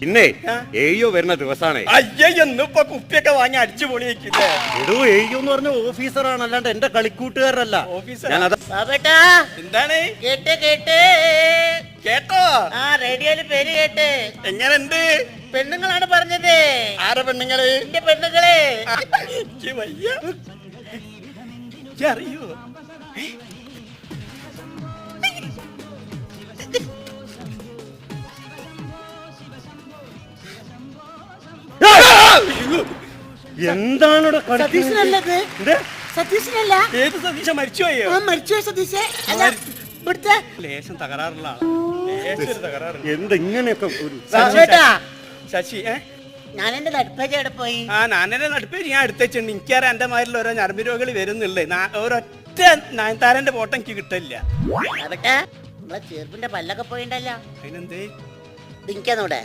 പിന്നെ ഏയ്യോ വരുന്ന ദിവസാണ്. അയ്യൊന്നിപ്പൊ കുപ്പിയൊക്കെ വാങ്ങി അടിച്ചു പൊളിയേക്കില്ലേ. എടോ ഏയ്യോ എന്ന് പറഞ്ഞ ഓഫീസറാണ്, അല്ലാണ്ട് എന്റെ കളിക്കൂട്ടുകാരല്ല. എന്താണ് കേട്ടോ? ആ റേഡിയോയില് പേര് കേട്ട്. എങ്ങനെയുണ്ട്? പെണ്ണുങ്ങളാണ് പറഞ്ഞത്. ആരെ പെണ്ണുങ്ങള്? എന്റെ പെണ്ണുങ്ങള്. വയ്യ അറിയോ? എന്താണ് സതീശനല്ലത്? സതീശനല്ല. ഏത് സതീശ? മരിച്ചുപോയോ? മരിച്ചുപോയ സതീശേ അല്ല, ഇവിടുത്തെ ലേശം തകരാറുള്ള തകരാറ്. എന്തെങ്ങനെയൊക്കെ ശശി ഞാൻ എന്റെ നടുപ്പേജ് എവിടെ പോയി? നാനെന്റെ നടുപ്പേര് ഞാൻ എടുത്തുണ്ട്. എനിക്കറിയാം എന്റെ മാരിൽ ഓരോ ഞരമ്പ് രോഗികൾ വരുന്നുള്ളേ. ഒരൊറ്റ നയൻതാരന്റെ ഫോട്ടോ എനിക്ക് കിട്ടില്ല. നമ്മളെ ചെറുപ്പിന്റെ പല്ലൊക്കെ പോയിണ്ടല്ലോ. അതിനെന്തേ? എനിക്കന്നൂടെ